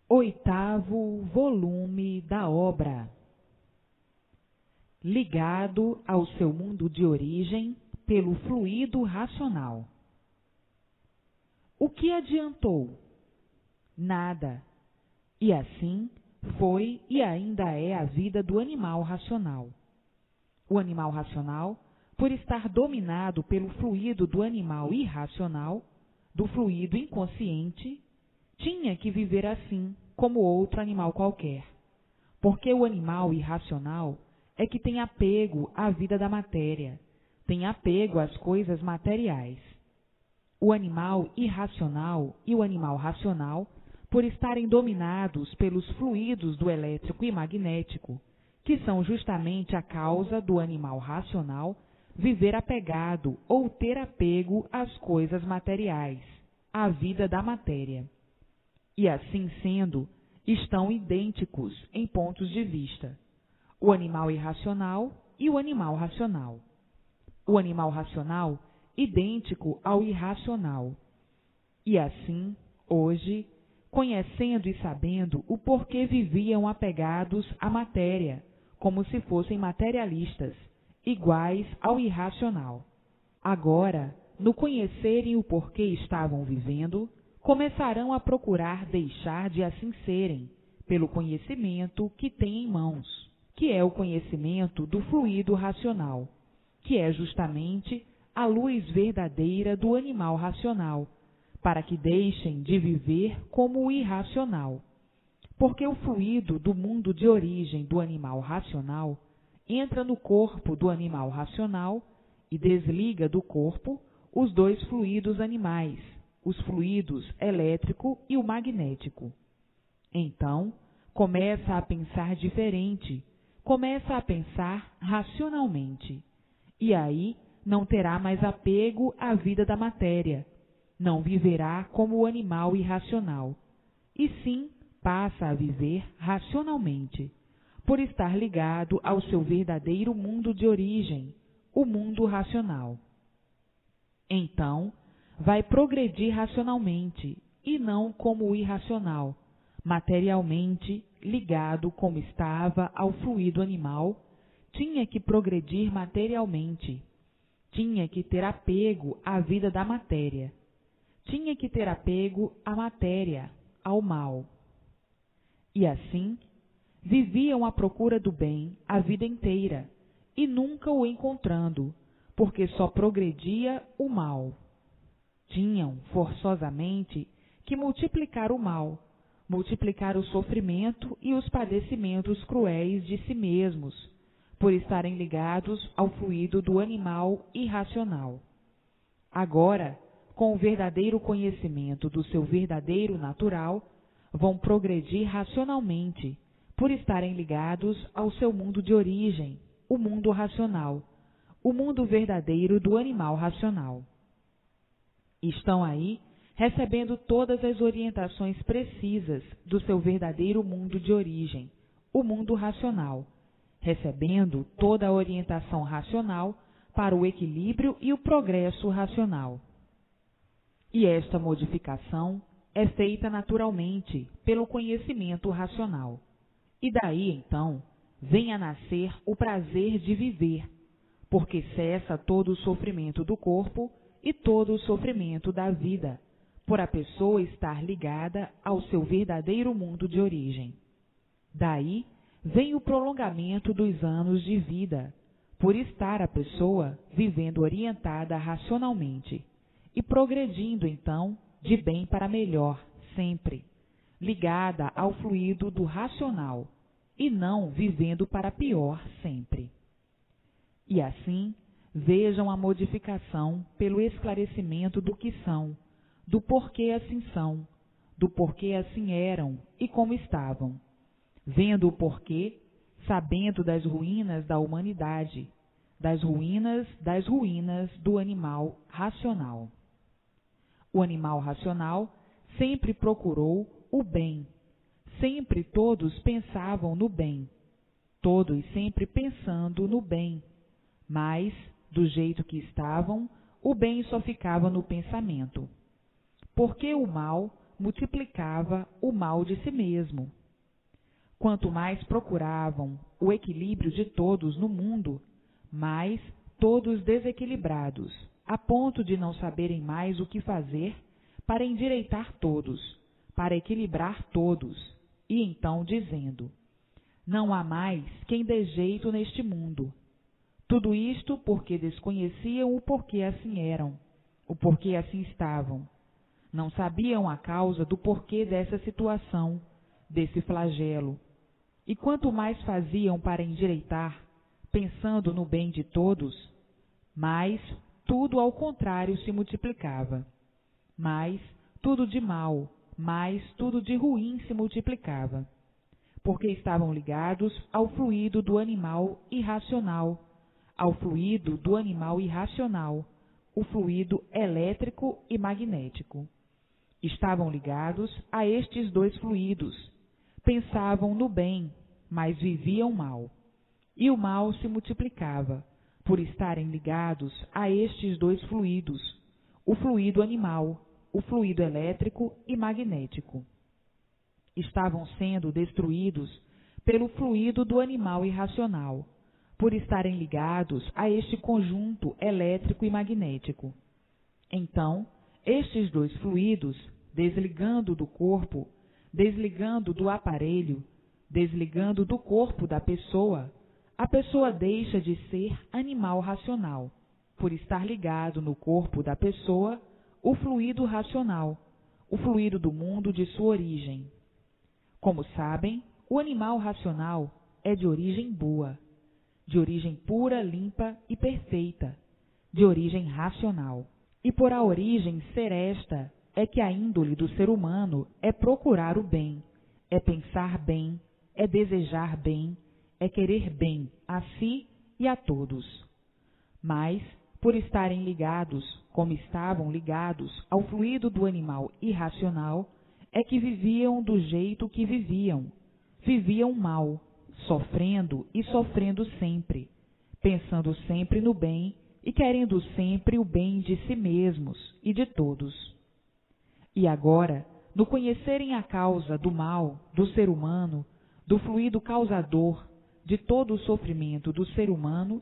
Oitavo volume da obra, ligado ao seu mundo de origem pelo fluido racional. O que adiantou? Nada. E assim foi e ainda é a vida do animal racional. O animal racional, por estar dominado pelo fluido do animal irracional, do fluido inconsciente, tinha que viver assim, como outro animal qualquer. Porque o animal irracional é que tem apego à vida da matéria, tem apego às coisas materiais. O animal irracional e o animal racional, por estarem dominados pelos fluidos do elétrico e magnético, que são justamente a causa do animal racional viver apegado ou ter apego às coisas materiais, à vida da matéria. E assim sendo, estão idênticos em pontos de vista, o animal irracional e o animal racional. O animal racional idêntico ao irracional. E assim, hoje, conhecendo e sabendo o porquê viviam apegados à matéria, como se fossem materialistas, iguais ao irracional. Agora, no conhecerem o porquê estavam vivendo, começarão a procurar deixar de assim serem, pelo conhecimento que têm em mãos, que é o conhecimento do fluido racional, que é justamente a luz verdadeira do animal racional, para que deixem de viver como o irracional. Porque o fluido do mundo de origem do animal racional entra no corpo do animal racional e desliga do corpo os dois fluidos animais, os fluidos elétrico e o magnético. Então, começa a pensar diferente, começa a pensar racionalmente. E aí não terá mais apego à vida da matéria, não viverá como o animal irracional, e sim passa a viver racionalmente, por estar ligado ao seu verdadeiro mundo de origem, o mundo racional. Então, vai progredir racionalmente, e não como o irracional, materialmente ligado como estava ao fluido animal, tinha que progredir materialmente, tinha que ter apego à vida da matéria, tinha que ter apego à matéria, ao mal. E assim, viviam à procura do bem a vida inteira, e nunca o encontrando, porque só progredia o mal. Tinham, forçosamente, que multiplicar o mal, multiplicar o sofrimento e os padecimentos cruéis de si mesmos, por estarem ligados ao fluido do animal irracional. Agora, com o verdadeiro conhecimento do seu verdadeiro natural, vão progredir racionalmente, por estarem ligados ao seu mundo de origem, o mundo racional, o mundo verdadeiro do animal racional. Estão aí recebendo todas as orientações precisas do seu verdadeiro mundo de origem, o mundo racional, recebendo toda a orientação racional para o equilíbrio e o progresso racional. E esta modificação é feita naturalmente pelo conhecimento racional. E daí, então, vem a nascer o prazer de viver, porque cessa todo o sofrimento do corpo e todo o sofrimento da vida, por a pessoa estar ligada ao seu verdadeiro mundo de origem. Daí vem o prolongamento dos anos de vida, por estar a pessoa vivendo orientada racionalmente e progredindo, então, de bem para melhor, sempre, ligada ao fluido do racional, e não vivendo para pior sempre. E assim, vejam a modificação pelo esclarecimento do que são, do porquê assim são, do porquê assim eram e como estavam. Vendo o porquê, sabendo das ruínas da humanidade, das ruínas do animal racional. O animal racional sempre procurou o bem, sempre todos pensavam no bem, todos sempre pensando no bem, mas, do jeito que estavam, o bem só ficava no pensamento. Porque o mal, multiplicava o mal de si mesmo. Quanto mais procuravam o equilíbrio de todos no mundo, mais todos desequilibrados, a ponto de não saberem mais o que fazer para endireitar todos, para equilibrar todos, e então dizendo: não há mais quem dê jeito neste mundo. Tudo isto porque desconheciam o porquê assim eram, o porquê assim estavam. Não sabiam a causa do porquê dessa situação, desse flagelo. E quanto mais faziam para endireitar, pensando no bem de todos, mais tudo ao contrário se multiplicava. Mais tudo de mal, mais tudo de ruim se multiplicava. Porque estavam ligados ao fluido do animal irracional, ao fluido do animal irracional, o fluido elétrico e magnético. Estavam ligados a estes dois fluidos, pensavam no bem, mas viviam mal. E o mal se multiplicava, por estarem ligados a estes dois fluidos, o fluido animal, o fluido elétrico e magnético. Estavam sendo destruídos pelo fluido do animal irracional, por estarem ligados a este conjunto elétrico e magnético. Então, estes dois fluidos, desligando do corpo, desligando do aparelho, desligando do corpo da pessoa, a pessoa deixa de ser animal racional, por estar ligado no corpo da pessoa o fluido racional, o fluido do mundo de sua origem. Como sabem, o animal racional é de origem boa, de origem pura, limpa e perfeita, de origem racional. E por a origem ser esta, é que a índole do ser humano é procurar o bem, é pensar bem, é desejar bem, é querer bem a si e a todos. Mas, por estarem ligados, como estavam ligados ao fluido do animal irracional, é que viviam do jeito que viviam. Viviam mal, sofrendo e sofrendo sempre, pensando sempre no bem e querendo sempre o bem de si mesmos e de todos. E agora, no conhecerem a causa do mal do ser humano, do fluido causador de todo o sofrimento do ser humano,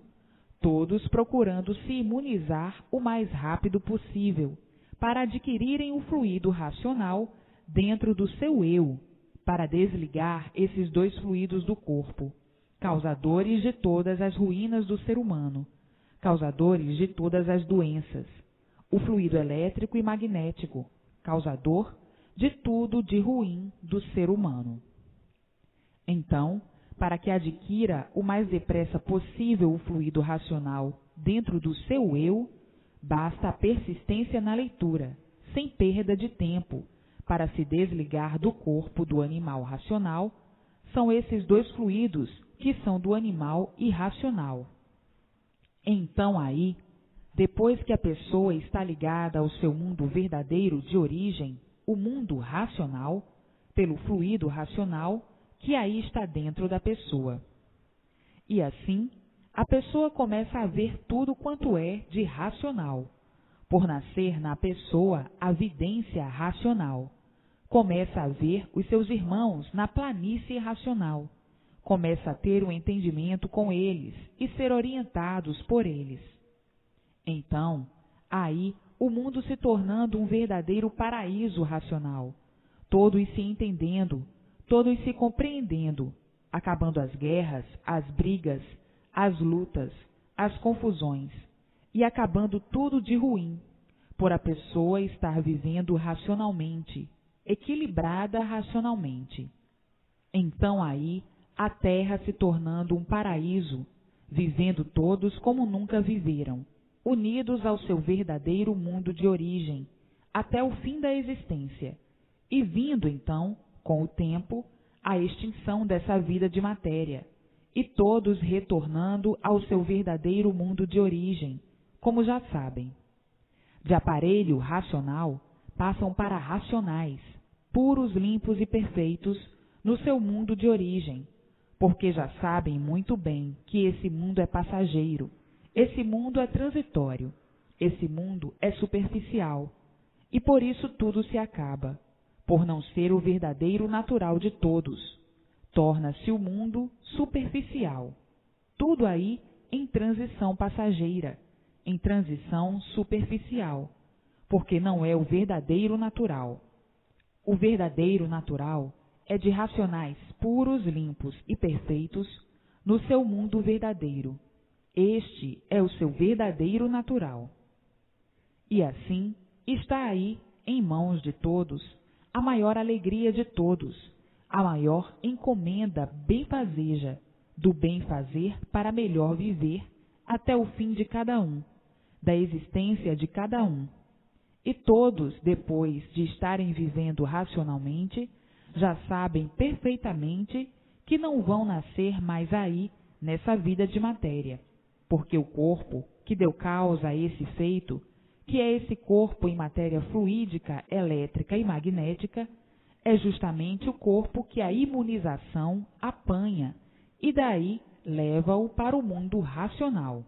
todos procurando se imunizar o mais rápido possível para adquirirem o fluido racional dentro do seu eu, para desligar esses dois fluidos do corpo, causadores de todas as ruínas do ser humano, causadores de todas as doenças, o fluido elétrico e magnético, causador de tudo de ruim do ser humano. Então, para que adquira o mais depressa possível o fluido racional dentro do seu eu, basta a persistência na leitura, sem perda de tempo, para se desligar do corpo do animal racional. São esses dois fluidos que são do animal irracional. Então aí, depois que a pessoa está ligada ao seu mundo verdadeiro de origem, o mundo racional, pelo fluido racional, que aí está dentro da pessoa. E assim, a pessoa começa a ver tudo quanto é de racional, por nascer na pessoa a vidência racional. Começa a ver os seus irmãos na planície racional, começa a ter um entendimento com eles e ser orientados por eles. Então, aí o mundo se tornando um verdadeiro paraíso racional, todos se entendendo, todos se compreendendo, acabando as guerras, as brigas, as lutas, as confusões, e acabando tudo de ruim, por a pessoa estar vivendo racionalmente, equilibrada racionalmente. Então aí, a terra se tornando um paraíso, vivendo todos como nunca viveram, unidos ao seu verdadeiro mundo de origem, até o fim da existência, e vindo então, com o tempo, a extinção dessa vida de matéria, e todos retornando ao seu verdadeiro mundo de origem, como já sabem. De aparelho racional, passam para racionais, puros, limpos e perfeitos, no seu mundo de origem, porque já sabem muito bem que esse mundo é passageiro, esse mundo é transitório, esse mundo é superficial, e por isso tudo se acaba, por não ser o verdadeiro natural de todos. Torna-se o mundo superficial. Tudo aí em transição passageira, em transição superficial, porque não é o verdadeiro natural. O verdadeiro natural é de racionais puros, limpos e perfeitos no seu mundo verdadeiro. Este é o seu verdadeiro natural. E assim está aí, em mãos de todos, a maior alegria de todos, a maior encomenda benfazeja, do bem fazer para melhor viver até o fim de cada um, da existência de cada um. E todos, depois de estarem vivendo racionalmente, já sabem perfeitamente que não vão nascer mais aí nessa vida de matéria, porque o corpo que deu causa a esse feito, que é esse corpo em matéria fluídica, elétrica e magnética, é justamente o corpo que a imunização apanha e daí leva-o para o mundo racional.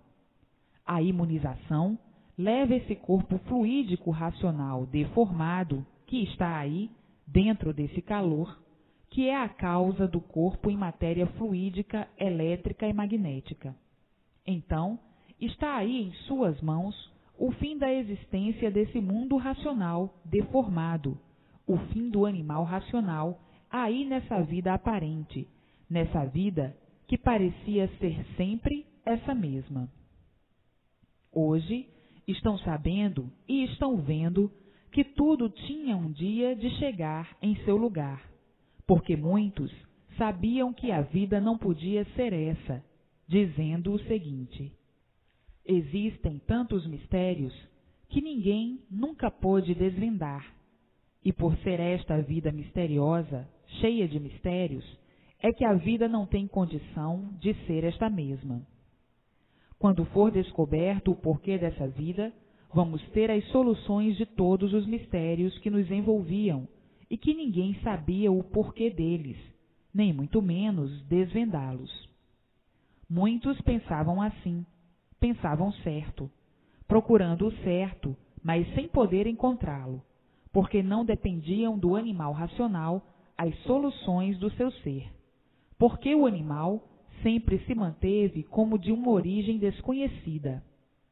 A imunização leva esse corpo fluídico racional deformado que está aí dentro desse calor, que é a causa do corpo em matéria fluídica, elétrica e magnética. Então, está aí em suas mãos o fim da existência desse mundo racional deformado, o fim do animal racional aí nessa vida aparente, nessa vida que parecia ser sempre essa mesma. Hoje estão sabendo e estão vendo que tudo tinha um dia de chegar em seu lugar, porque muitos sabiam que a vida não podia ser essa, dizendo o seguinte: existem tantos mistérios que ninguém nunca pôde desvendar, e por ser esta a vida misteriosa, cheia de mistérios, é que a vida não tem condição de ser esta mesma. Quando for descoberto o porquê dessa vida, vamos ter as soluções de todos os mistérios que nos envolviam e que ninguém sabia o porquê deles, nem muito menos desvendá-los. Muitos pensavam assim, pensavam certo, procurando o certo, mas sem poder encontrá-lo, porque não dependiam do animal racional as soluções do seu ser. Porque o animal sempre se manteve como de uma origem desconhecida.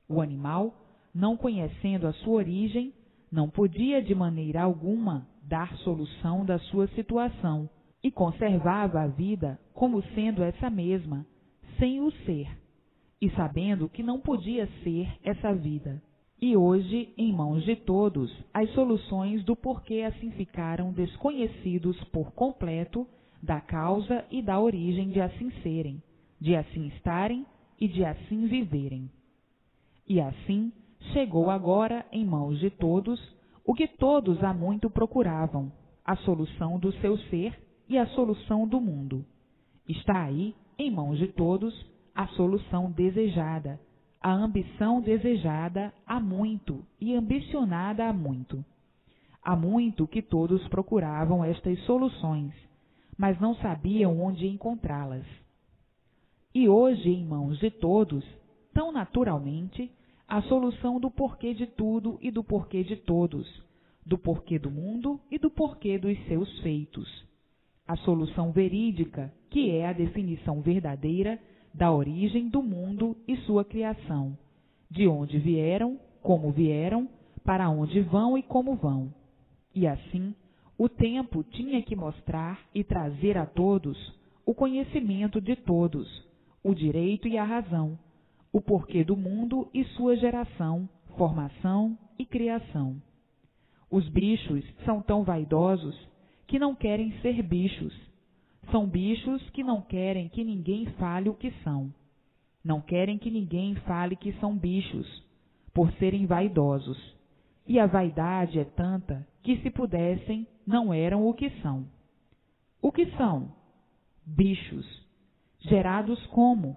O animal, não conhecendo a sua origem, não podia de maneira alguma dar solução da sua situação e conservava a vida como sendo essa mesma, sem o ser, e sabendo que não podia ser essa vida. E hoje, em mãos de todos, as soluções do porquê assim ficaram desconhecidos por completo da causa e da origem de assim serem, de assim estarem e de assim viverem. E assim chegou agora em mãos de todos o que todos há muito procuravam, a solução do seu ser e a solução do mundo. Está aí, em mãos de todos, a solução desejada, a ambição desejada há muito e ambicionada há muito. Há muito que todos procuravam estas soluções, mas não sabiam onde encontrá-las. E hoje, em mãos de todos, tão naturalmente, a solução do porquê de tudo e do porquê de todos, do porquê do mundo e do porquê dos seus feitos. A solução verídica, que é a definição verdadeira da origem do mundo e sua criação, de onde vieram, para onde vão e como vão. E assim, o tempo tinha que mostrar e trazer a todos o conhecimento de todos, o direito e a razão, o porquê do mundo e sua geração, formação e criação. Os bichos são tão vaidosos que não querem ser bichos. São bichos que não querem que ninguém fale o que são. Não querem que ninguém fale que são bichos, por serem vaidosos. E a vaidade é tanta que, se pudessem, não eram o que são. O que são? Bichos. Gerados como?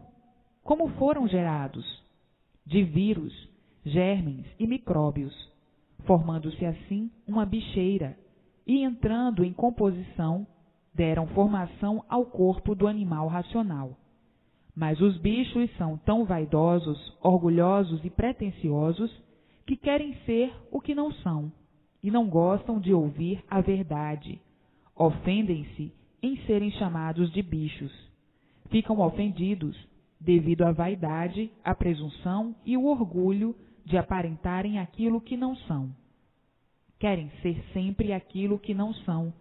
Como foram gerados? De vírus, germens e micróbios, formando-se assim uma bicheira, e entrando em composição, deram formação ao corpo do animal racional. Mas os bichos são tão vaidosos, orgulhosos e pretensiosos que querem ser o que não são, e não gostam de ouvir a verdade. Ofendem-se em serem chamados de bichos. Ficam ofendidos devido à vaidade, à presunção e o orgulho de aparentarem aquilo que não são. Querem ser sempre aquilo que não são,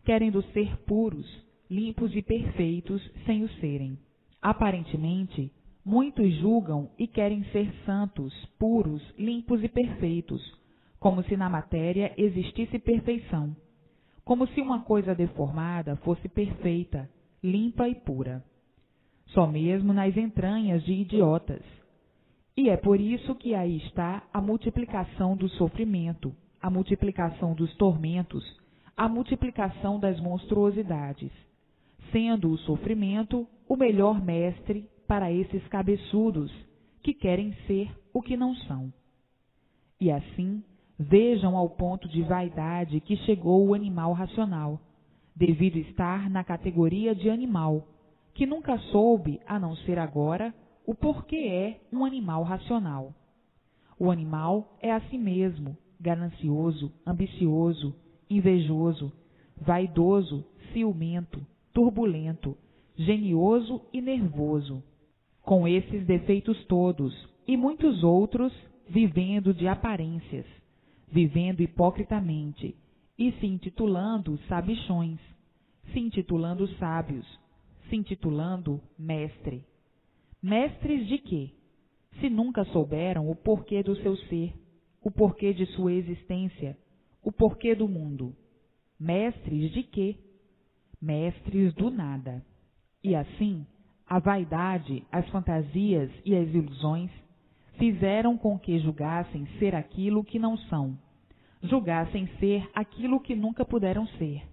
querendo ser puros, limpos e perfeitos sem o serem. Aparentemente, muitos julgam e querem ser santos, puros, limpos e perfeitos, como se na matéria existisse perfeição, como se uma coisa deformada fosse perfeita, limpa e pura. Só mesmo nas entranhas de idiotas. E é por isso que aí está a multiplicação do sofrimento, a multiplicação dos tormentos, a multiplicação das monstruosidades, sendo o sofrimento o melhor mestre para esses cabeçudos que querem ser o que não são. E assim, vejam ao ponto de vaidade que chegou o animal racional, devido estar na categoria de animal, que nunca soube, a não ser agora, o porquê é um animal racional. O animal é a si mesmo, ganancioso, ambicioso, invejoso, vaidoso, ciumento, turbulento, genioso e nervoso. Com esses defeitos todos e muitos outros, vivendo de aparências, vivendo hipocritamente e se intitulando sabichões, se intitulando sábios, se intitulando mestre. Mestres de quê? Se nunca souberam o porquê do seu ser, o porquê de sua existência, o porquê do mundo. Mestres de quê? Mestres do nada. E assim, a vaidade, as fantasias e as ilusões fizeram com que julgassem ser aquilo que não são, julgassem ser aquilo que nunca puderam ser,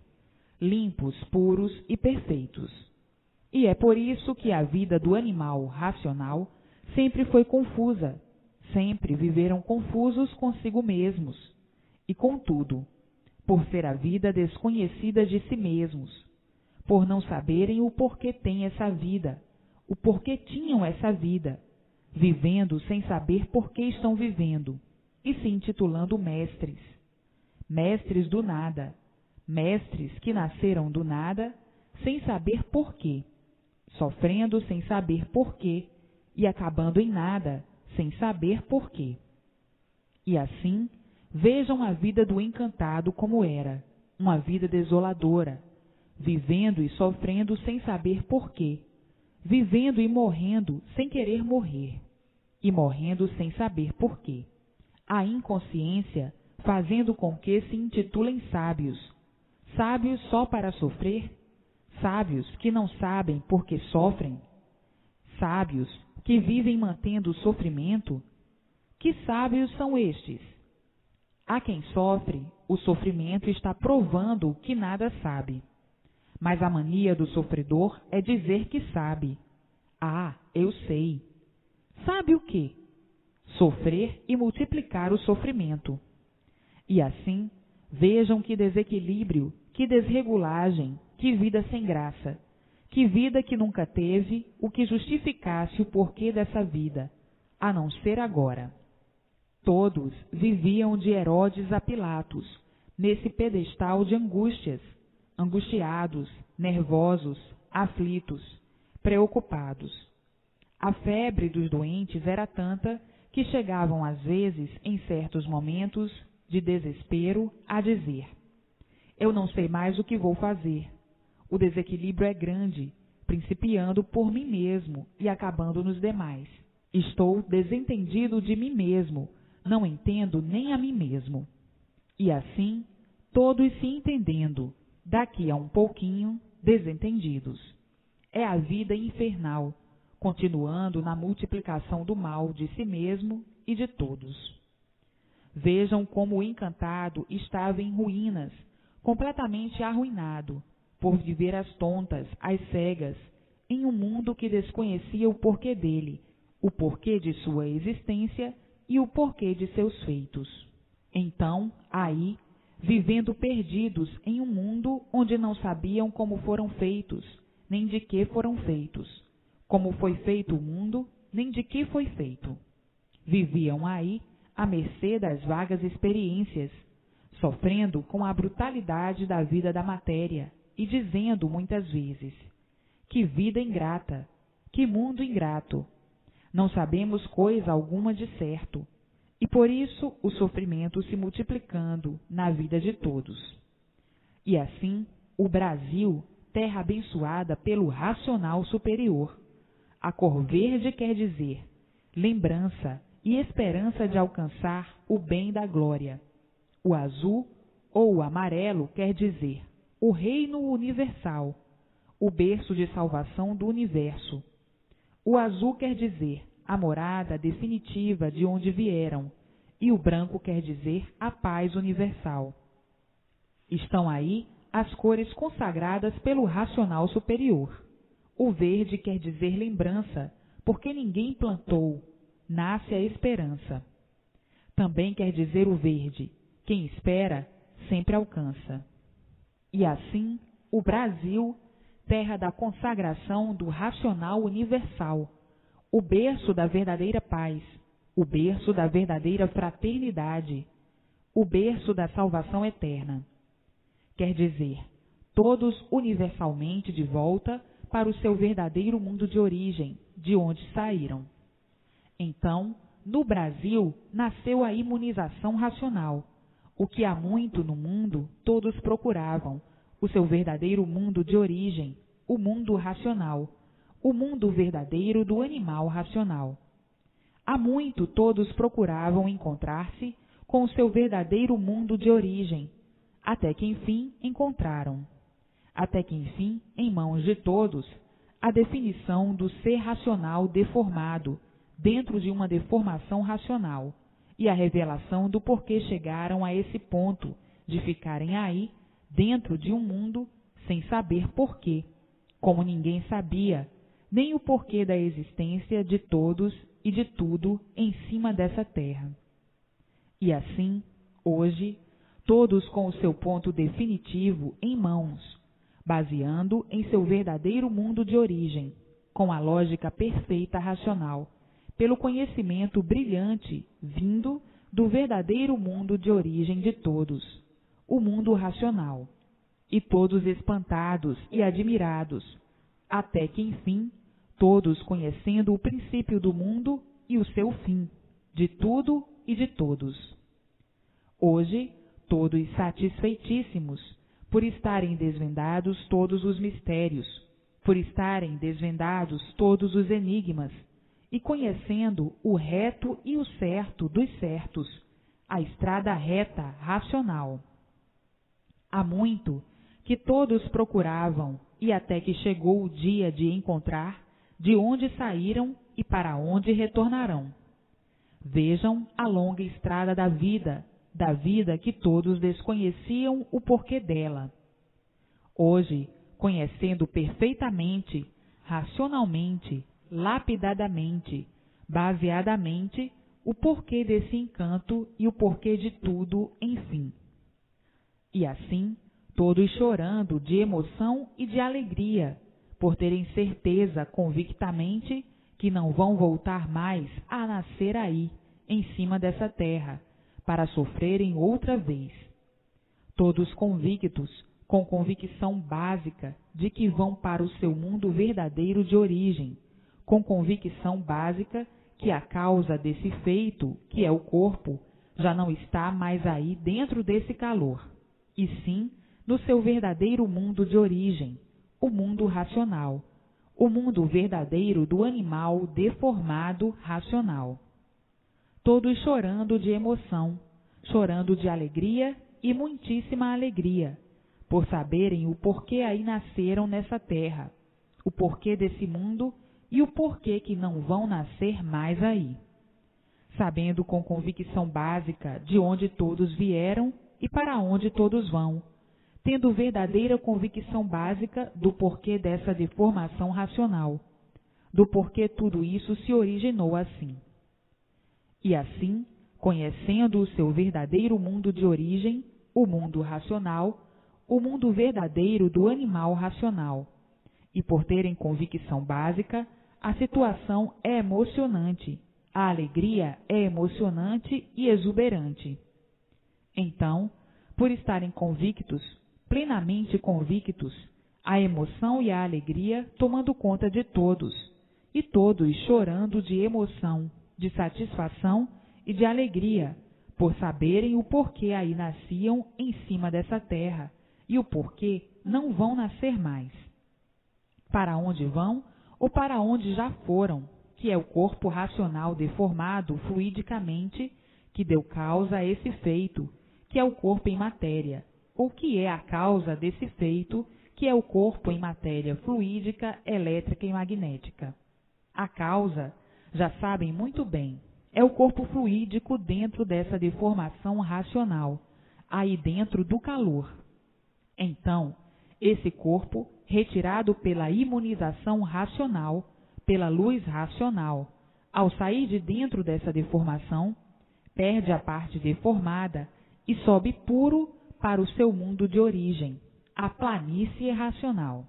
limpos, puros e perfeitos. E é por isso que a vida do animal racional sempre foi confusa, sempre viveram confusos consigo mesmos, e contudo, por ser a vida desconhecida de si mesmos, por não saberem o porquê têm essa vida, o porquê tinham essa vida, vivendo sem saber por que estão vivendo, e se intitulando mestres. Mestres do nada, mestres que nasceram do nada, sem saber porquê, sofrendo sem saber porquê, e acabando em nada, sem saber porquê. E assim, vejam a vida do encantado como era, uma vida desoladora, vivendo e sofrendo sem saber porquê, vivendo e morrendo sem querer morrer, e morrendo sem saber porquê. A inconsciência fazendo com que se intitulem sábios, sábios só para sofrer, sábios que não sabem por que sofrem, sábios que vivem mantendo o sofrimento. Que sábios são estes? A quem sofre, o sofrimento está provando que nada sabe. Mas a mania do sofredor é dizer que sabe. Ah, eu sei. Sabe o quê? Sofrer e multiplicar o sofrimento. E assim, vejam que desequilíbrio, que desregulagem, que vida sem graça, que vida que nunca teve o que justificasse o porquê dessa vida, a não ser agora. Todos viviam de Herodes a Pilatos, nesse pedestal de angústias, angustiados, nervosos, aflitos, preocupados. A febre dos doentes era tanta que chegavam às vezes, em certos momentos de desespero, a dizer: eu não sei mais o que vou fazer. O desequilíbrio é grande, principiando por mim mesmo e acabando nos demais. Estou desentendido de mim mesmo, não entendo nem a mim mesmo. E assim, todos se entendendo, daqui a um pouquinho, desentendidos. É a vida infernal, continuando na multiplicação do mal de si mesmo e de todos. Vejam como o encantado estava em ruínas, completamente arruinado, por viver às tontas, às cegas, em um mundo que desconhecia o porquê dele, o porquê de sua existência e o porquê de seus feitos. Então, aí, vivendo perdidos em um mundo onde não sabiam como foram feitos, nem de que foram feitos, como foi feito o mundo, nem de que foi feito. Viviam aí à mercê das vagas experiências, sofrendo com a brutalidade da vida da matéria e dizendo muitas vezes: que vida ingrata, que mundo ingrato! Não sabemos coisa alguma de certo, e por isso o sofrimento se multiplicando na vida de todos. E assim, o Brasil, terra abençoada pelo racional superior. A cor verde quer dizer lembrança e esperança de alcançar o bem da glória. O azul ou o amarelo quer dizer o reino universal, o berço de salvação do universo. O azul quer dizer a morada definitiva de onde vieram, e o branco quer dizer a paz universal. Estão aí as cores consagradas pelo racional superior. O verde quer dizer lembrança, porque ninguém plantou, nasce a esperança. Também quer dizer o verde, quem espera sempre alcança. E assim, o Brasil, terra da consagração do racional universal, o berço da verdadeira paz, o berço da verdadeira fraternidade, o berço da salvação eterna. Quer dizer, todos universalmente de volta para o seu verdadeiro mundo de origem, de onde saíram. Então, no Brasil, nasceu a imunização racional, o que há muito no mundo todos procuravam, o seu verdadeiro mundo de origem, o mundo racional, o mundo verdadeiro do animal racional. Há muito todos procuravam encontrar-se com o seu verdadeiro mundo de origem, até que enfim encontraram. Até que enfim, em mãos de todos, a definição do ser racional deformado dentro de uma deformação racional e a revelação do porquê chegaram a esse ponto de ficarem aí dentro de um mundo sem saber porquê, como ninguém sabia, nem o porquê da existência de todos e de tudo em cima dessa terra. E assim, hoje, todos com o seu ponto definitivo em mãos, baseando em seu verdadeiro mundo de origem, com a lógica perfeita racional, pelo conhecimento brilhante vindo do verdadeiro mundo de origem de todos, o mundo racional, e todos espantados e admirados, até que, enfim, todos conhecendo o princípio do mundo e o seu fim, de tudo e de todos. Hoje, todos satisfeitíssimos, por estarem desvendados todos os mistérios, por estarem desvendados todos os enigmas, e conhecendo o reto e o certo dos certos, a estrada reta racional. Há muito que todos procuravam, e até que chegou o dia de encontrar de onde saíram e para onde retornarão. Vejam a longa estrada da vida que todos desconheciam o porquê dela. Hoje, conhecendo perfeitamente, racionalmente, lapidadamente, baseadamente, o porquê desse encanto e o porquê de tudo, enfim. E assim, todos chorando de emoção e de alegria, por terem certeza convictamente que não vão voltar mais a nascer aí, em cima dessa terra, para sofrerem outra vez. Todos convictos, com convicção básica de que vão para o seu mundo verdadeiro de origem, com convicção básica que a causa desse feito, que é o corpo, já não está mais aí dentro desse calor, e sim no seu verdadeiro mundo de origem, o mundo racional, o mundo verdadeiro do animal deformado racional. Todos chorando de emoção, chorando de alegria e muitíssima alegria, por saberem o porquê aí nasceram nessa terra, o porquê desse mundo e o porquê que não vão nascer mais aí. Sabendo com convicção básica de onde todos vieram e para onde todos vão, tendo verdadeira convicção básica do porquê dessa deformação racional, do porquê tudo isso se originou assim. E assim, conhecendo o seu verdadeiro mundo de origem, o mundo racional, o mundo verdadeiro do animal racional, e por terem convicção básica, a situação é emocionante, a alegria é emocionante e exuberante. Então, por estarem convictos, plenamente convictos, a emoção e a alegria tomando conta de todos, e todos chorando de emoção, de satisfação e de alegria, por saberem o porquê aí nasciam em cima dessa terra e o porquê não vão nascer mais. Para onde vão ou para onde já foram, que é o corpo racional deformado fluidicamente que deu causa a esse feito, que é o corpo em matéria, ou que é a causa desse feito, que é o corpo em matéria fluídica, elétrica e magnética. A causa, já sabem muito bem, é o corpo fluídico dentro dessa deformação racional, aí dentro do calor. Então, esse corpo, retirado pela imunização racional, pela luz racional, ao sair de dentro dessa deformação, perde a parte deformada e sobe puro para o seu mundo de origem, a planície racional.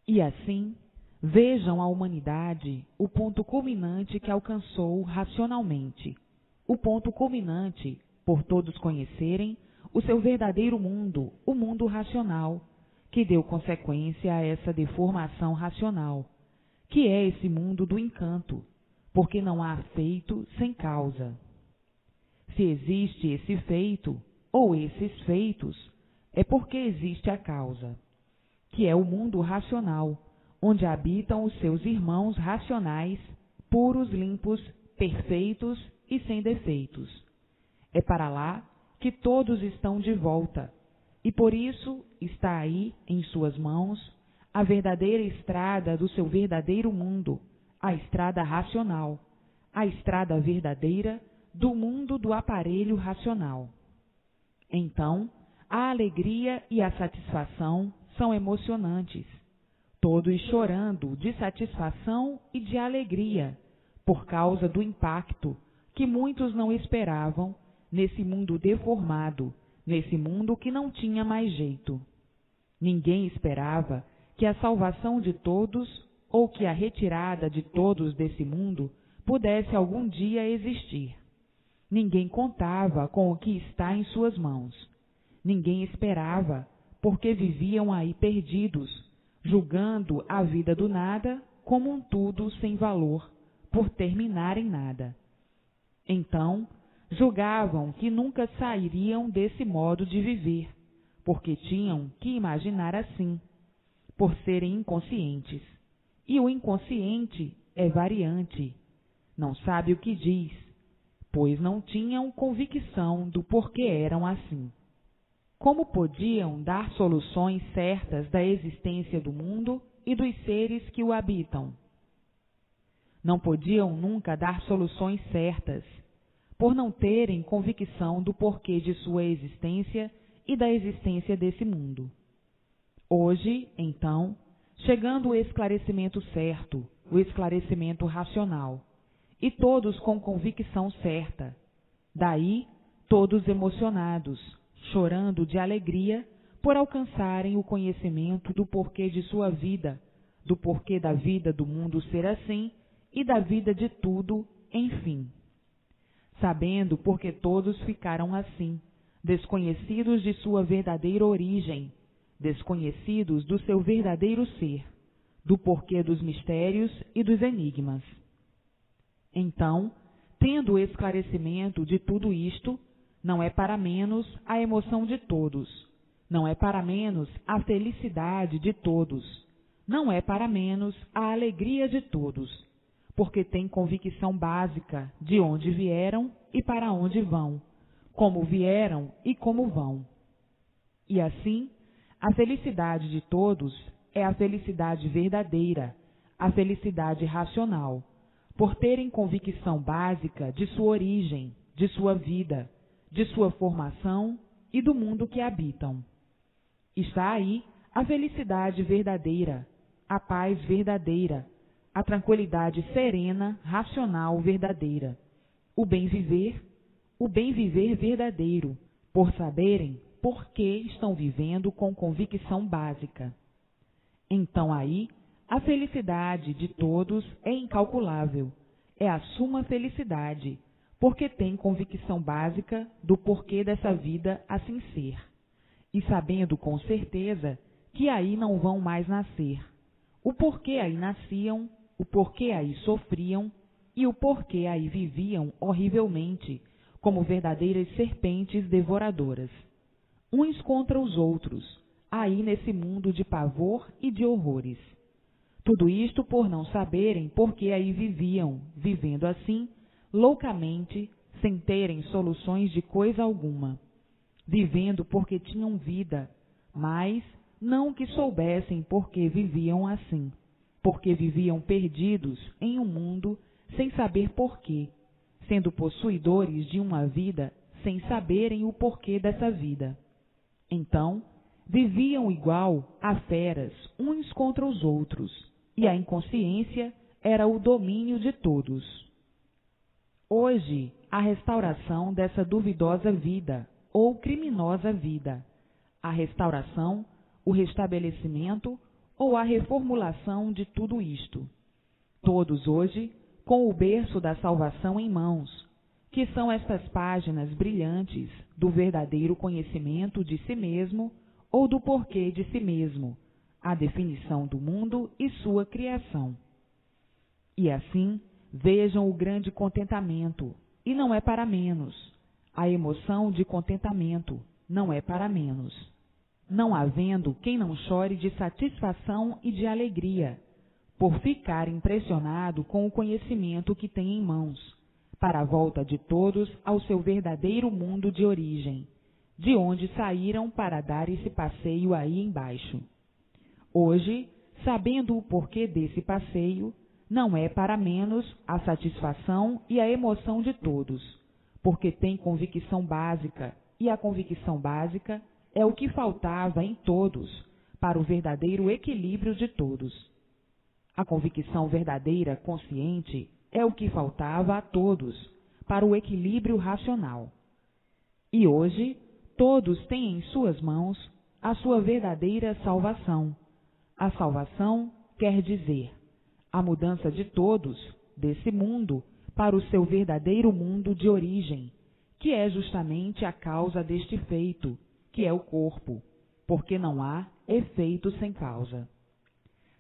E assim, vejam a humanidade, o ponto culminante que alcançou racionalmente, o ponto culminante, por todos conhecerem, o seu verdadeiro mundo, o mundo racional, que deu consequência a essa deformação racional, que é esse mundo do encanto, porque não há feito sem causa. Se existe esse feito, ou esses feitos, é porque existe a causa, que é o mundo racional, onde habitam os seus irmãos racionais, puros, limpos, perfeitos e sem defeitos. É para lá que todos estão de volta, e por isso está aí, em suas mãos, a verdadeira estrada do seu verdadeiro mundo, a estrada racional, a estrada verdadeira do mundo do aparelho racional. Então, a alegria e a satisfação são emocionantes, todos chorando de satisfação e de alegria, por causa do impacto que muitos não esperavam nesse mundo deformado, nesse mundo que não tinha mais jeito. Ninguém esperava que a salvação de todos ou que a retirada de todos desse mundo pudesse algum dia existir. Ninguém contava com o que está em suas mãos. Ninguém esperava, porque viviam aí perdidos, julgando a vida do nada como um tudo sem valor, por terminar em nada. Então, julgavam que nunca sairiam desse modo de viver, porque tinham que imaginar assim, por serem inconscientes. E o inconsciente é variante, não sabe o que diz, pois não tinham convicção do porquê eram assim. Como podiam dar soluções certas da existência do mundo e dos seres que o habitam? Não podiam nunca dar soluções certas, por não terem convicção do porquê de sua existência e da existência desse mundo. Hoje, então, chegando o esclarecimento certo, o esclarecimento racional, e todos com convicção certa, daí todos emocionados, chorando de alegria por alcançarem o conhecimento do porquê de sua vida, do porquê da vida do mundo ser assim e da vida de tudo, enfim. Sabendo porque todos ficaram assim, desconhecidos de sua verdadeira origem, desconhecidos do seu verdadeiro ser, do porquê dos mistérios e dos enigmas. Então, tendo o esclarecimento de tudo isto, não é para menos a emoção de todos, não é para menos a felicidade de todos, não é para menos a alegria de todos, porque tem convicção básica de onde vieram e para onde vão, como vieram e como vão. E assim, a felicidade de todos é a felicidade verdadeira, a felicidade racional, por terem convicção básica de sua origem, de sua vida, de sua formação e do mundo que habitam. Está aí a felicidade verdadeira, a paz verdadeira, a tranquilidade serena, racional verdadeira, o bem viver verdadeiro, por saberem por que estão vivendo com convicção básica. Então aí, a felicidade de todos é incalculável, é a suma felicidade, porque têm convicção básica do porquê dessa vida assim ser, e sabendo com certeza que aí não vão mais nascer, o porquê aí nasciam, o porquê aí sofriam e o porquê aí viviam horrivelmente, como verdadeiras serpentes devoradoras, uns contra os outros, aí nesse mundo de pavor e de horrores. Tudo isto por não saberem por que aí viviam, vivendo assim, loucamente, sem terem soluções de coisa alguma, vivendo porque tinham vida, mas não que soubessem por que viviam assim, porque viviam perdidos em um mundo sem saber porquê, sendo possuidores de uma vida sem saberem o porquê dessa vida. Então, viviam igual a feras uns contra os outros, e a inconsciência era o domínio de todos. Hoje, a restauração dessa duvidosa vida, ou criminosa vida, a restauração, o restabelecimento ou a reformulação de tudo isto. Todos hoje, com o berço da salvação em mãos, que são estas páginas brilhantes do verdadeiro conhecimento de si mesmo ou do porquê de si mesmo, a definição do mundo e sua criação. E assim, vejam o grande contentamento, e não é para menos. A emoção de contentamento não é para menos. Não havendo quem não chore de satisfação e de alegria, por ficar impressionado com o conhecimento que tem em mãos, para a volta de todos ao seu verdadeiro mundo de origem, de onde saíram para dar esse passeio aí embaixo. Hoje, sabendo o porquê desse passeio, não é para menos a satisfação e a emoção de todos, porque tem convicção básica, e a convicção básica é o que faltava em todos para o verdadeiro equilíbrio de todos. A convicção verdadeira, consciente, é o que faltava a todos para o equilíbrio racional. E hoje, todos têm em suas mãos a sua verdadeira salvação. A salvação quer dizer a mudança de todos, desse mundo, para o seu verdadeiro mundo de origem, que é justamente a causa deste feito, que é o corpo, porque não há efeito sem causa.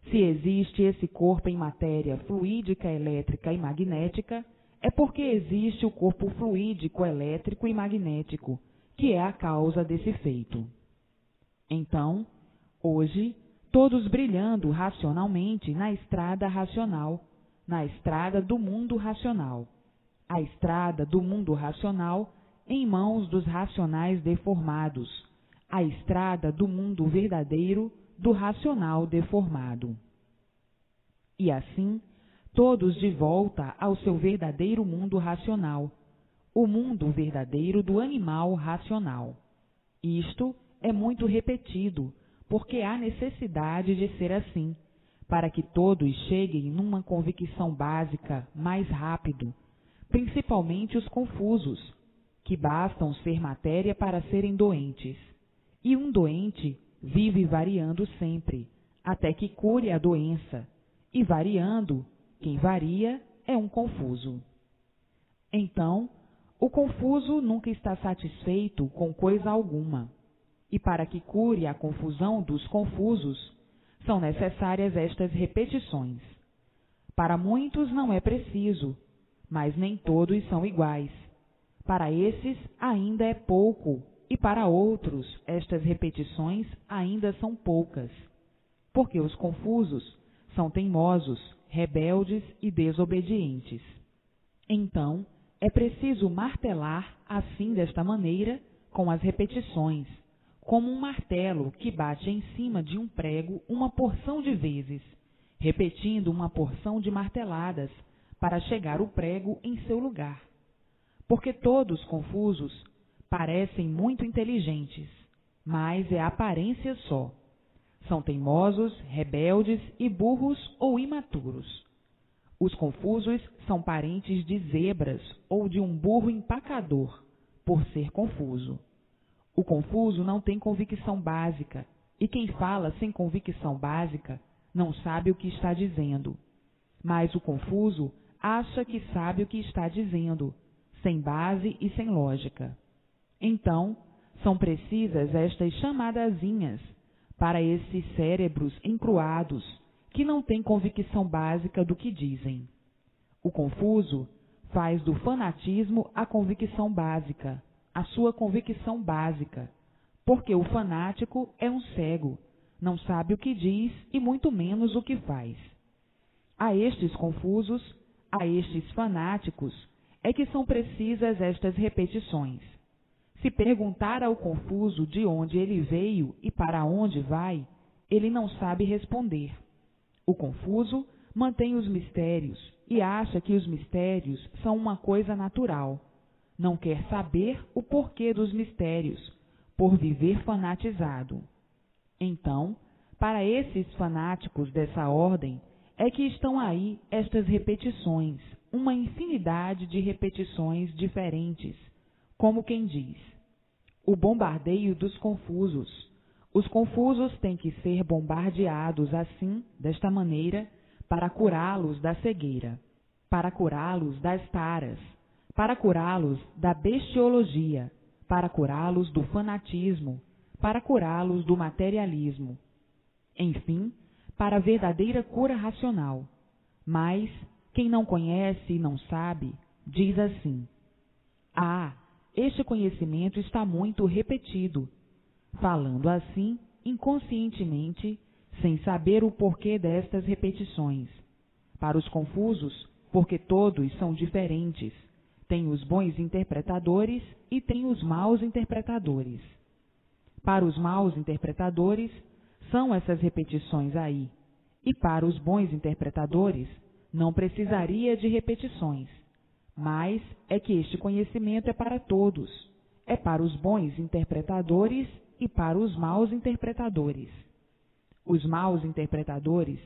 Se existe esse corpo em matéria fluídica, elétrica e magnética, é porque existe o corpo fluídico, elétrico e magnético, que é a causa desse feito. Então, hoje, todos brilhando racionalmente na estrada racional, na estrada do mundo racional, a estrada do mundo racional em mãos dos racionais deformados, a estrada do mundo verdadeiro do racional deformado. E assim, todos de volta ao seu verdadeiro mundo racional, o mundo verdadeiro do animal racional. Isto é muito repetido, porque há necessidade de ser assim, para que todos cheguem numa convicção básica mais rápido, principalmente os confusos, que bastam ser matéria para serem doentes. E um doente vive variando sempre, até que cure a doença, e variando, quem varia é um confuso. Então, o confuso nunca está satisfeito com coisa alguma. E para que cure a confusão dos confusos, são necessárias estas repetições. Para muitos não é preciso, mas nem todos são iguais. Para esses ainda é pouco, e para outros estas repetições ainda são poucas, porque os confusos são teimosos, rebeldes e desobedientes. Então, é preciso martelar assim desta maneira, com as repetições, como um martelo que bate em cima de um prego uma porção de vezes, repetindo uma porção de marteladas para chegar o prego em seu lugar. Porque todos confusos parecem muito inteligentes, mas é aparência só. São teimosos, rebeldes e burros ou imaturos. Os confusos são parentes de zebras ou de um burro empacador, por ser confuso. O confuso não tem convicção básica, e quem fala sem convicção básica não sabe o que está dizendo. Mas o confuso acha que sabe o que está dizendo, sem base e sem lógica. Então, são precisas estas chamadazinhas para esses cérebros encruados que não têm convicção básica do que dizem. O confuso faz do fanatismo a convicção básica, a sua convicção básica, porque o fanático é um cego, não sabe o que diz e muito menos o que faz. A estes confusos, a estes fanáticos, é que são precisas estas repetições. Se perguntar ao confuso de onde ele veio e para onde vai, ele não sabe responder. O confuso mantém os mistérios e acha que os mistérios são uma coisa natural. Não quer saber o porquê dos mistérios, por viver fanatizado. Então, para esses fanáticos dessa ordem, é que estão aí estas repetições, uma infinidade de repetições diferentes, como quem diz: o bombardeio dos confusos. Os confusos têm que ser bombardeados assim, desta maneira, para curá-los da cegueira, para curá-los das taras, para curá-los da bestiologia, para curá-los do fanatismo, para curá-los do materialismo. Enfim, para a verdadeira cura racional. Mas, quem não conhece e não sabe, diz assim: ah, este conhecimento está muito repetido. Falando assim, inconscientemente, sem saber o porquê destas repetições. Para os confusos, porque todos são diferentes, tem os bons interpretadores e tem os maus interpretadores. Para os maus interpretadores, são essas repetições aí, e para os bons interpretadores, não precisaria de repetições, mas é que este conhecimento é para todos, é para os bons interpretadores e para os maus interpretadores. Os maus interpretadores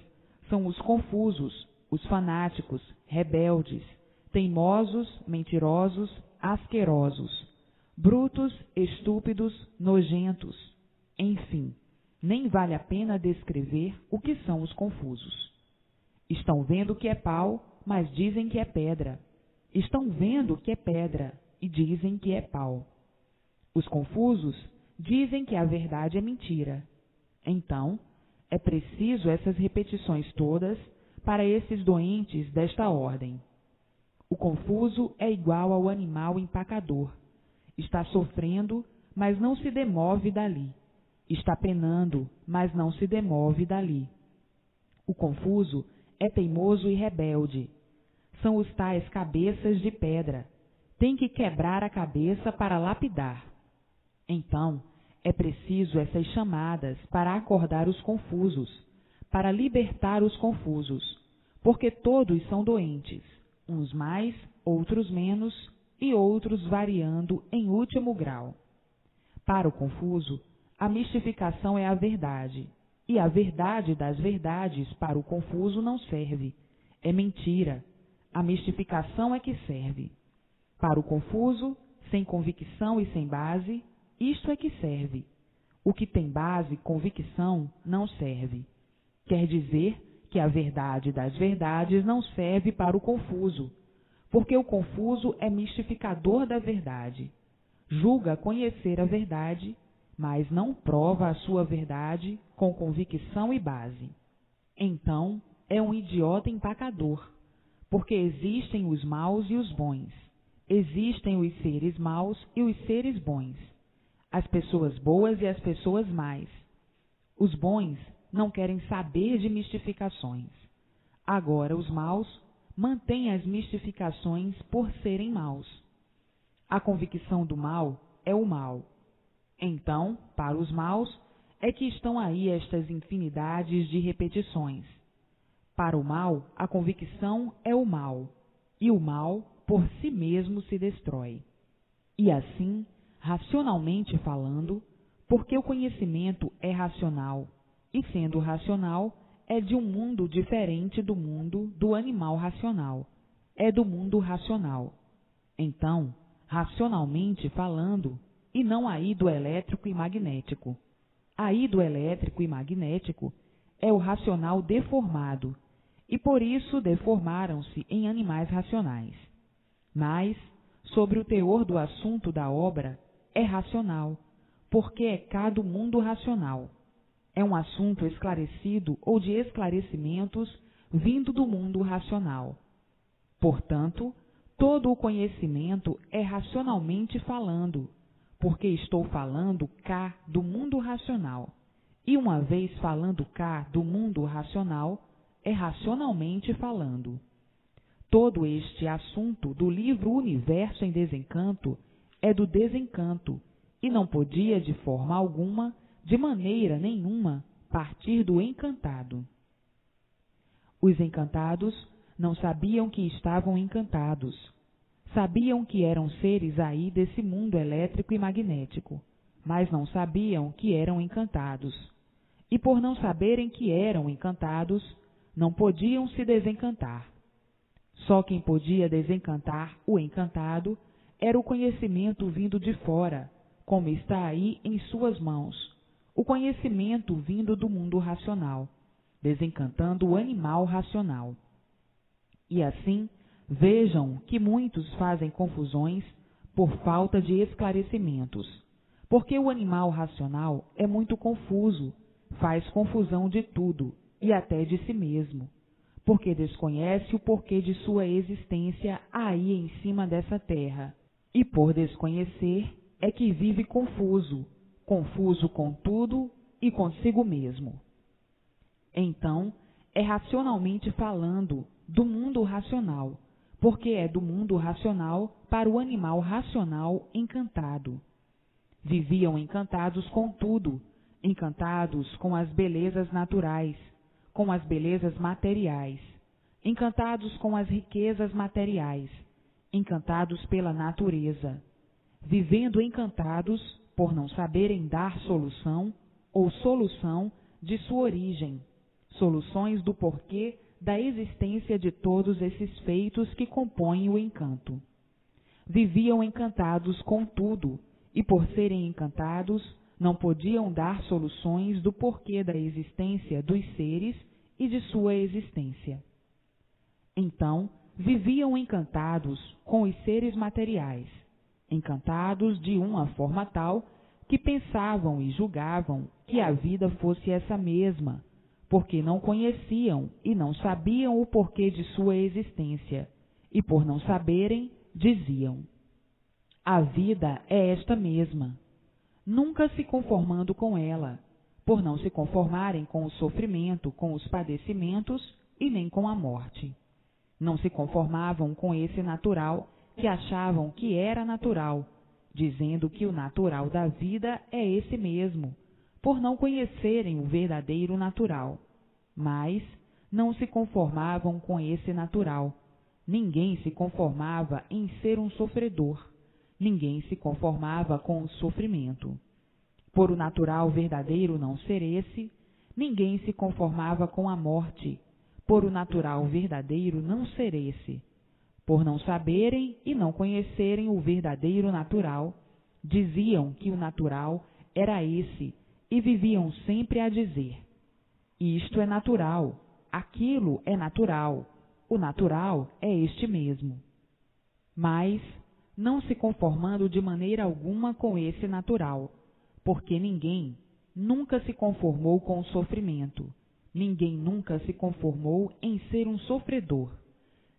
são os confusos, os fanáticos, rebeldes, teimosos, mentirosos, asquerosos, brutos, estúpidos, nojentos, enfim. Nem vale a pena descrever o que são os confusos. Estão vendo que é pau, mas dizem que é pedra. Estão vendo que é pedra e dizem que é pau. Os confusos dizem que a verdade é mentira. Então, é preciso essas repetições todas para esses doentes desta ordem. O confuso é igual ao animal empacador. Está sofrendo, mas não se demove dali. Está penando, mas não se demove dali. O confuso é teimoso e rebelde. São os tais cabeças de pedra. Tem que quebrar a cabeça para lapidar. Então, é preciso essas chamadas para acordar os confusos, para libertar os confusos, porque todos são doentes, uns mais, outros menos, e outros variando em último grau. Para o confuso, a mistificação é a verdade, e a verdade das verdades para o confuso não serve. É mentira. A mistificação é que serve. Para o confuso, sem convicção e sem base, isto é que serve. O que tem base, convicção, não serve. Quer dizer que a verdade das verdades não serve para o confuso, porque o confuso é mistificador da verdade. Julga conhecer a verdade, mas não prova a sua verdade com convicção e base. Então, é um idiota empacador, porque existem os maus e os bons. Existem os seres maus e os seres bons. As pessoas boas e as pessoas más. Os bons não querem saber de mistificações. Agora, os maus mantêm as mistificações por serem maus. A convicção do mal é o mal. Então, para os maus, é que estão aí estas infinidades de repetições. Para o mal, a convicção é o mal, e o mal, por si mesmo, se destrói. E assim, racionalmente falando, porque o conhecimento é racional, e sendo racional, é de um mundo diferente do mundo do animal racional, é do mundo racional. Então, racionalmente falando, e não aí do elétrico e magnético. Aí do elétrico e magnético é o racional deformado, e por isso deformaram-se em animais racionais. Mas, sobre o teor do assunto da obra é racional, porque é cá do mundo racional. É um assunto esclarecido ou de esclarecimentos vindo do mundo racional. Portanto, todo o conhecimento é racionalmente falando, porque estou falando cá do mundo racional. E uma vez falando cá do mundo racional, é racionalmente falando. Todo este assunto do livro Universo em Desencanto é do desencanto, e não podia de forma alguma, de maneira nenhuma, partir do encantado. Os encantados não sabiam que estavam encantados. Sabiam que eram seres aí desse mundo elétrico e magnético, mas não sabiam que eram encantados. E por não saberem que eram encantados, não podiam se desencantar. Só quem podia desencantar o encantado era o conhecimento vindo de fora, como está aí em suas mãos, o conhecimento vindo do mundo racional, desencantando o animal racional. E assim, vejam que muitos fazem confusões por falta de esclarecimentos, porque o animal racional é muito confuso, faz confusão de tudo e até de si mesmo, porque desconhece o porquê de sua existência aí em cima dessa terra, e por desconhecer é que vive confuso, confuso com tudo e consigo mesmo. Então, é racionalmente falando do mundo racional, porque é do mundo racional para o animal racional encantado. Viviam encantados com tudo, encantados com as belezas naturais, com as belezas materiais, encantados com as riquezas materiais, encantados pela natureza, vivendo encantados por não saberem dar solução ou solução de sua origem, soluções do porquê da existência de todos esses feitos que compõem o encanto. Viviam encantados com tudo, e por serem encantados, não podiam dar soluções do porquê da existência dos seres e de sua existência. Então, viviam encantados com os seres materiais, encantados de uma forma tal que pensavam e julgavam que a vida fosse essa mesma, porque não conheciam e não sabiam o porquê de sua existência, e por não saberem, diziam: a vida é esta mesma, nunca se conformando com ela, por não se conformarem com o sofrimento, com os padecimentos e nem com a morte. Não se conformavam com esse natural que achavam que era natural, dizendo que o natural da vida é esse mesmo, por não conhecerem o verdadeiro natural. Mas não se conformavam com esse natural. Ninguém se conformava em ser um sofredor. Ninguém se conformava com o sofrimento. Por o natural verdadeiro não ser esse, ninguém se conformava com a morte. Por o natural verdadeiro não ser esse. Por não saberem e não conhecerem o verdadeiro natural, diziam que o natural era esse e viviam sempre a dizer: isto é natural, aquilo é natural, o natural é este mesmo. Mas, não se conformando de maneira alguma com esse natural, porque ninguém nunca se conformou com o sofrimento, ninguém nunca se conformou em ser um sofredor,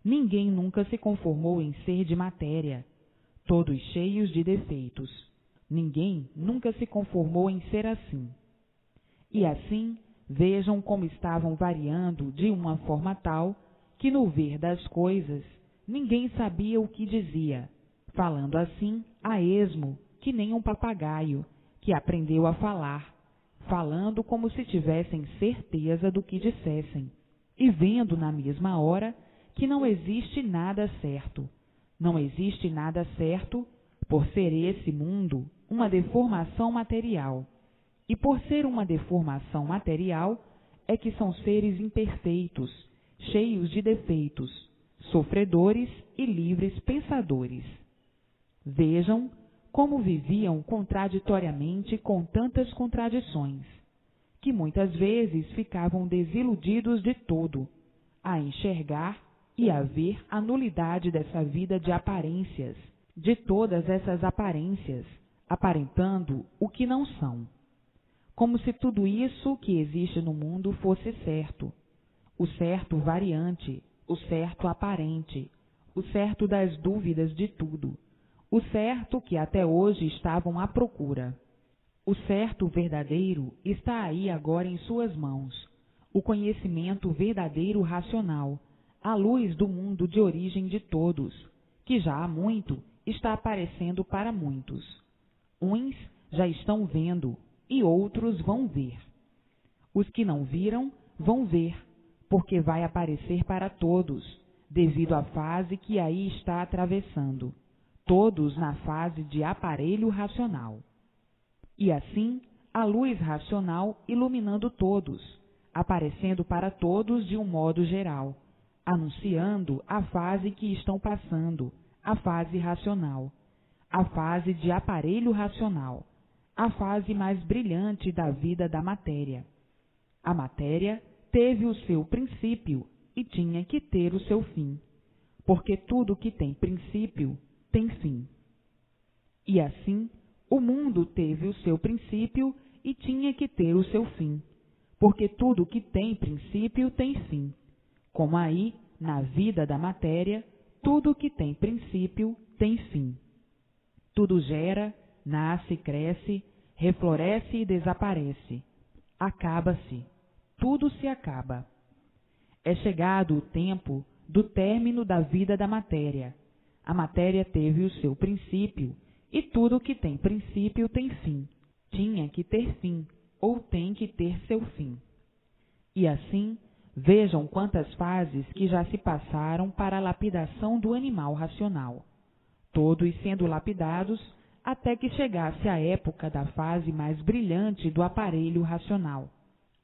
ninguém nunca se conformou em ser de matéria, todos cheios de defeitos, ninguém nunca se conformou em ser assim. E assim, vejam como estavam variando de uma forma tal que, no ver das coisas, ninguém sabia o que dizia, falando assim a esmo, que nem um papagaio, que aprendeu a falar, falando como se tivessem certeza do que dissessem, e vendo na mesma hora que não existe nada certo. Não existe nada certo por ser esse mundo uma deformação material. E por ser uma deformação material, é que são seres imperfeitos, cheios de defeitos, sofredores e livres pensadores. Vejam como viviam contraditoriamente com tantas contradições, que muitas vezes ficavam desiludidos de todo, a enxergar e a ver a nulidade dessa vida de aparências, de todas essas aparências, aparentando o que não são. Como se tudo isso que existe no mundo fosse certo, o certo variante, o certo aparente, o certo das dúvidas de tudo, o certo que até hoje estavam à procura. O certo verdadeiro está aí agora em suas mãos, o conhecimento verdadeiro racional, a luz do mundo de origem de todos, que já há muito está aparecendo para muitos. Uns já estão vendo e outros vão ver. Os que não viram vão ver, porque vai aparecer para todos, devido à fase que aí está atravessando, todos na fase de aparelho racional. E assim, a luz racional iluminando todos, aparecendo para todos de um modo geral, anunciando a fase que estão passando, a fase racional, a fase de aparelho racional, a fase mais brilhante da vida da matéria. A matéria teve o seu princípio e tinha que ter o seu fim, porque tudo que tem princípio tem fim. E assim, o mundo teve o seu princípio e tinha que ter o seu fim, porque tudo que tem princípio tem fim. Como aí, na vida da matéria, tudo que tem princípio tem fim. Tudo gera, nasce, cresce, refloresce e desaparece. Acaba-se. Tudo se acaba. É chegado o tempo do término da vida da matéria. A matéria teve o seu princípio, e tudo que tem princípio tem fim. Tinha que ter fim, ou tem que ter seu fim. E assim, vejam quantas fases que já se passaram para a lapidação do animal racional, todos sendo lapidados até que chegasse a época da fase mais brilhante do aparelho racional.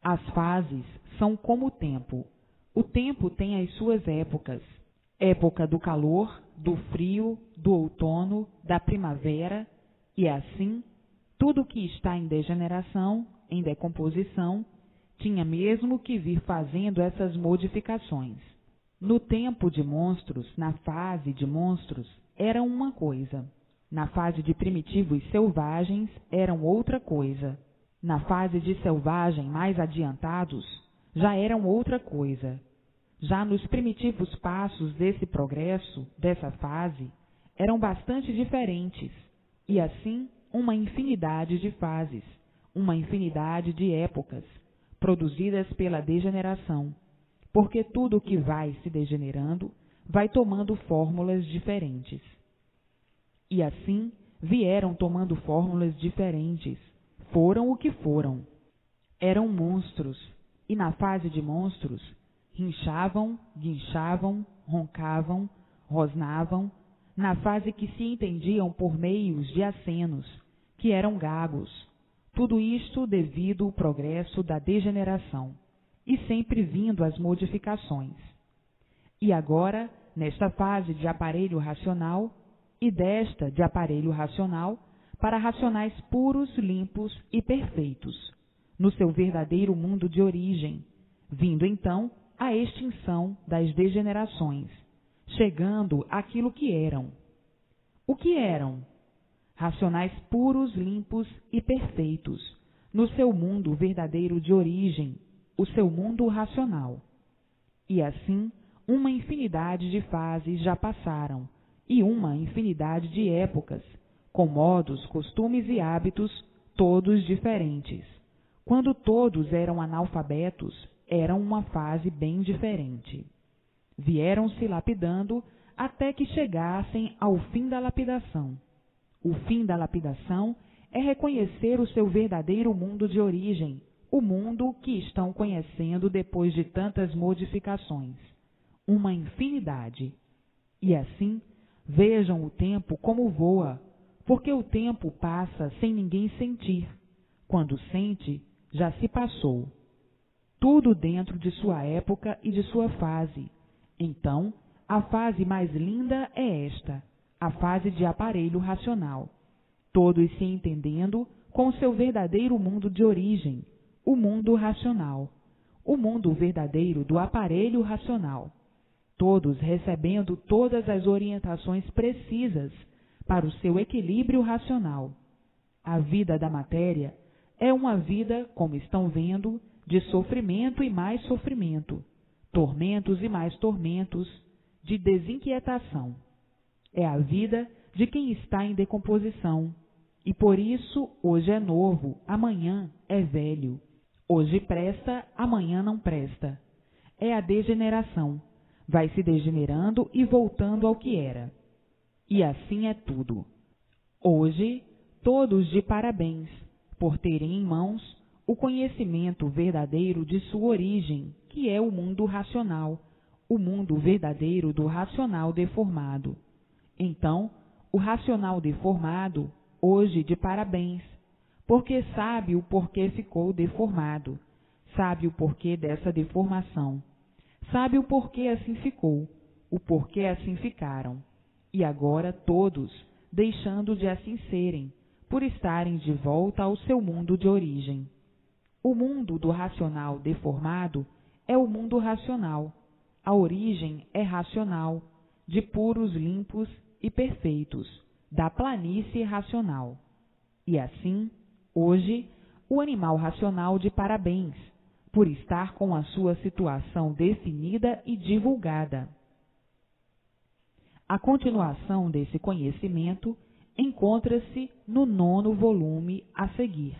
As fases são como o tempo. O tempo tem as suas épocas. Época do calor, do frio, do outono, da primavera, e assim, tudo que está em degeneração, em decomposição, tinha mesmo que vir fazendo essas modificações. No tempo de monstros, na fase de monstros, eram uma coisa. Na fase de primitivos selvagens, eram outra coisa. Na fase de selvagem mais adiantados, já eram outra coisa. Já nos primitivos passos desse progresso, dessa fase, eram bastante diferentes, e assim uma infinidade de fases, uma infinidade de épocas, produzidas pela degeneração, porque tudo que vai se degenerando vai tomando fórmulas diferentes. E assim vieram tomando fórmulas diferentes, foram o que foram. Eram monstros, e na fase de monstros, rinchavam, guinchavam, roncavam, rosnavam, na fase que se entendiam por meios de acenos, que eram gagos. Tudo isto devido ao progresso da degeneração, e sempre vindo as modificações. E agora, nesta fase de aparelho racional, e desta de aparelho racional, para racionais puros, limpos e perfeitos, no seu verdadeiro mundo de origem, vindo então a extinção das degenerações, chegando àquilo que eram. O que eram? Racionais puros, limpos e perfeitos, no seu mundo verdadeiro de origem, o seu mundo racional. E assim, uma infinidade de fases já passaram, e uma infinidade de épocas, com modos, costumes e hábitos todos diferentes. Quando todos eram analfabetos, eram uma fase bem diferente. Vieram se lapidando até que chegassem ao fim da lapidação. O fim da lapidação é reconhecer o seu verdadeiro mundo de origem, o mundo que estão conhecendo depois de tantas modificações. Uma infinidade. E assim, vejam o tempo como voa, porque o tempo passa sem ninguém sentir. Quando sente, já se passou. Tudo dentro de sua época e de sua fase. Então, a fase mais linda é esta, a fase de aparelho racional. Todos se entendendo com seu verdadeiro mundo de origem, o mundo racional, o mundo verdadeiro do aparelho racional. Todos recebendo todas as orientações precisas para o seu equilíbrio racional. A vida da matéria é uma vida, como estão vendo, de sofrimento e mais sofrimento, tormentos e mais tormentos, de desinquietação. É a vida de quem está em decomposição, e por isso hoje é novo, amanhã é velho. Hoje presta, amanhã não presta. É a degeneração. Vai se degenerando e voltando ao que era. E assim é tudo. Hoje, todos de parabéns, por terem em mãos o conhecimento verdadeiro de sua origem, que é o mundo racional, o mundo verdadeiro do racional deformado. Então, o racional deformado, hoje de parabéns, porque sabe o porquê ficou deformado, sabe o porquê dessa deformação, sabe o porquê assim ficou, o porquê assim ficaram, e agora todos deixando de assim serem, por estarem de volta ao seu mundo de origem. O mundo do racional deformado é o mundo racional, a origem é racional, de puros limpos e perfeitos, da planície racional. E assim, hoje, o animal racional de parabéns, por estar com a sua situação definida e divulgada. A continuação desse conhecimento encontra-se no 9º volume a seguir.